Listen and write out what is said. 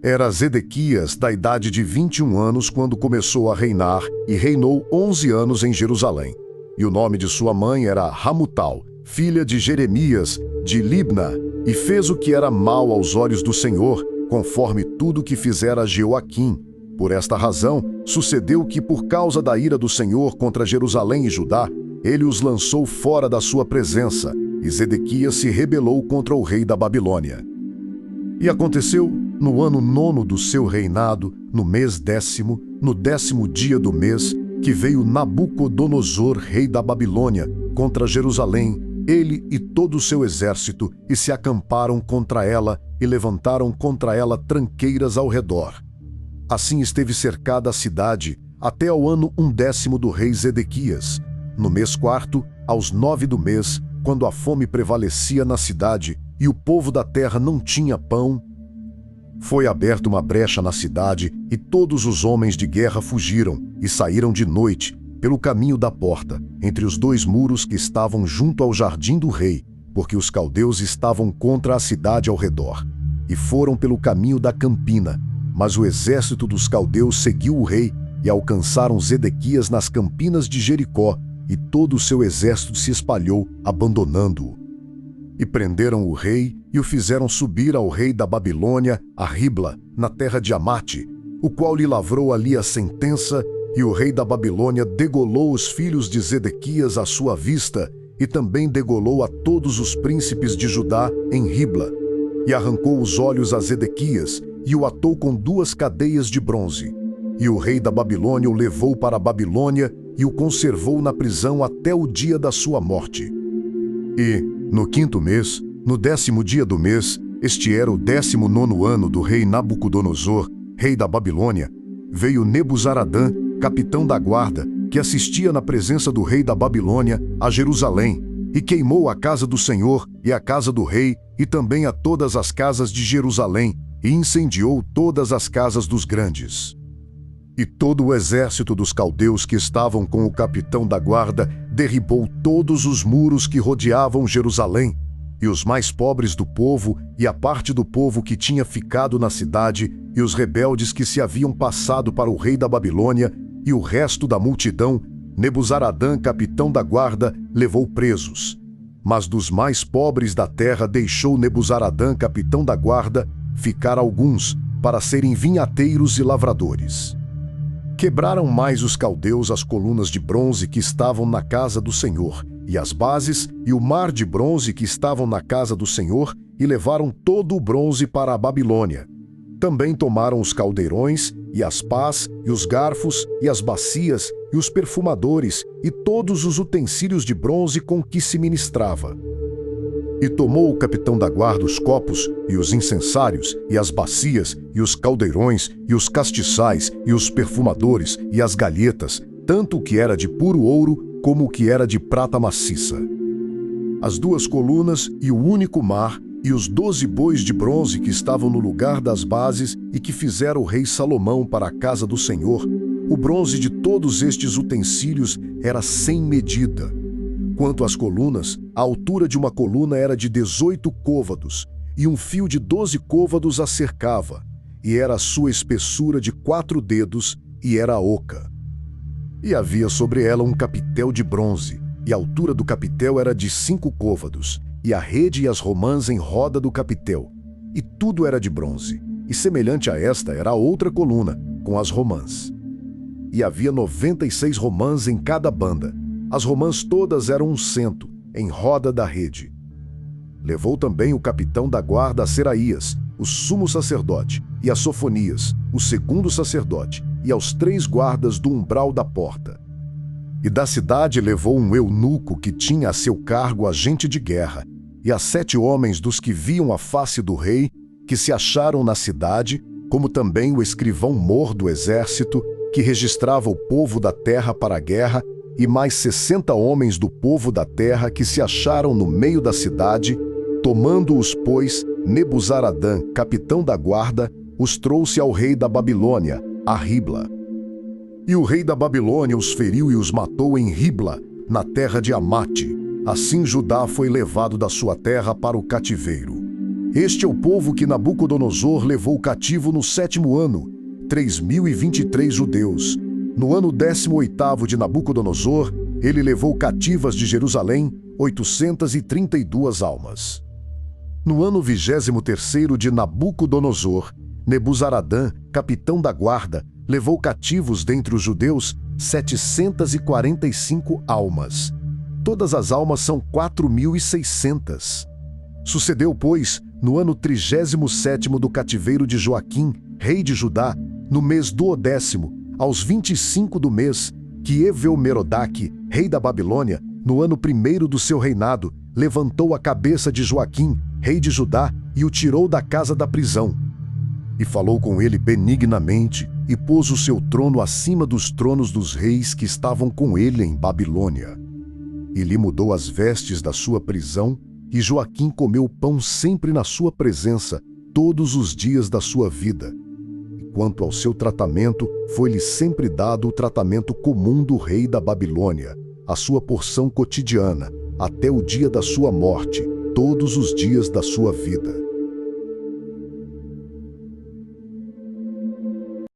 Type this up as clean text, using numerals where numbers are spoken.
Era Zedequias da idade de 21 anos quando começou a reinar e reinou 11 anos em Jerusalém. E o nome de sua mãe era Hamutal, filha de Jeremias, de Libna, e fez o que era mal aos olhos do Senhor, conforme tudo que fizera Jeoaquim. Por esta razão, sucedeu que, por causa da ira do Senhor contra Jerusalém e Judá, ele os lançou fora da sua presença, e Zedequias se rebelou contra o rei da Babilônia. E aconteceu, no ano 9º do seu reinado, no mês 10º, no 10º dia do mês, que veio Nabucodonosor, rei da Babilônia, contra Jerusalém, ele e todo o seu exército, e se acamparam contra ela, e levantaram contra ela tranqueiras ao redor. Assim esteve cercada a cidade, até ao ano 10º do rei Zedequias. No mês 4º, aos 9 do mês, quando a fome prevalecia na cidade, e o povo da terra não tinha pão, foi aberta uma brecha na cidade, e todos os homens de guerra fugiram, e saíram de noite, pelo caminho da porta, entre os 2 muros que estavam junto ao jardim do rei, porque os caldeus estavam contra a cidade ao redor. E foram pelo caminho da campina, mas o exército dos caldeus seguiu o rei, e alcançaram Zedequias nas campinas de Jericó, e todo o seu exército se espalhou, abandonando-o. E prenderam o rei, e o fizeram subir ao rei da Babilônia, a Ribla, na terra de Amate, o qual lhe lavrou ali a sentença, e o rei da Babilônia degolou os filhos de Zedequias à sua vista, e também degolou a todos os príncipes de Judá em Ribla, e arrancou os olhos a Zedequias, e o atou com 2 cadeias de bronze. E o rei da Babilônia o levou para a Babilônia, e o conservou na prisão até o dia da sua morte. E, no 5º mês, no 10º dia do mês, este era o 19º ano do rei Nabucodonosor, rei da Babilônia, veio Nebuzaradã, capitão da guarda, que assistia na presença do rei da Babilônia, a Jerusalém, e queimou a casa do Senhor e a casa do rei, e também a todas as casas de Jerusalém, e incendiou todas as casas dos grandes. E todo o exército dos caldeus que estavam com o capitão da guarda derribou todos os muros que rodeavam Jerusalém, e os mais pobres do povo, e a parte do povo que tinha ficado na cidade, e os rebeldes que se haviam passado para o rei da Babilônia, e o resto da multidão, Nebuzaradã, capitão da guarda, levou presos. Mas dos mais pobres da terra deixou Nebuzaradã, capitão da guarda, ficar alguns, para serem vinhateiros e lavradores. Quebraram mais os caldeus as colunas de bronze que estavam na casa do Senhor, e as bases e o mar de bronze que estavam na casa do Senhor, e levaram todo o bronze para a Babilônia. Também tomaram os caldeirões, e as pás, e os garfos, e as bacias, e os perfumadores, e todos os utensílios de bronze com que se ministrava. E tomou o capitão da guarda os copos, e os incensários, e as bacias, e os caldeirões, e os castiçais, e os perfumadores, e as galhetas, tanto o que era de puro ouro, como o que era de prata maciça. As 2 colunas, e o único mar, e os 12 bois de bronze que estavam no lugar das bases, e que fizera o rei Salomão para a casa do Senhor, o bronze de todos estes utensílios era sem medida. Quanto às colunas, a altura de uma coluna era de 18 côvados, e um fio de 12 côvados a cercava, e era a sua espessura de 4 dedos, e era oca. E havia sobre ela um capitel de bronze, e a altura do capitel era de 5 côvados, e a rede e as romãs em roda do capitel, e tudo era de bronze, e semelhante a esta era a outra coluna, com as romãs. E havia 96 romãs em cada banda. As romãs todas eram um cento, em roda da rede. Levou também o capitão da guarda a Seraías, o sumo sacerdote, e a Sofonias, o segundo sacerdote, e aos 3 guardas do umbral da porta. E da cidade levou um eunuco que tinha a seu cargo agente de guerra, e a 7 homens dos que viam a face do rei, que se acharam na cidade, como também o escrivão-mor do exército, que registrava o povo da terra para a guerra, e mais 60 homens do povo da terra que se acharam no meio da cidade, tomando-os, pois, Nebuzaradã, capitão da guarda, os trouxe ao rei da Babilônia, a Ribla. E o rei da Babilônia os feriu e os matou em Ribla, na terra de Amate. Assim Judá foi levado da sua terra para o cativeiro. Este é o povo que Nabucodonosor levou cativo no 7º ano, 3.023 judeus. No ano 18º de Nabucodonosor, ele levou cativas de Jerusalém 832 almas. No ano 23º de Nabucodonosor, Nebuzaradã, capitão da guarda, levou cativos dentre os judeus 745 almas. Todas as almas são 4.600. Sucedeu, pois, no ano 37º do cativeiro de Joaquim, rei de Judá, no mês 12º, aos 25 do mês, que Eveu-Merodach, rei da Babilônia, no ano 1º do seu reinado, levantou a cabeça de Joaquim, rei de Judá, e o tirou da casa da prisão. E falou com ele benignamente, e pôs o seu trono acima dos tronos dos reis que estavam com ele em Babilônia. E lhe mudou as vestes da sua prisão, e Joaquim comeu pão sempre na sua presença, todos os dias da sua vida. E quanto ao seu tratamento, foi-lhe sempre dado o tratamento comum do rei da Babilônia, a sua porção cotidiana, até o dia da sua morte, todos os dias da sua vida.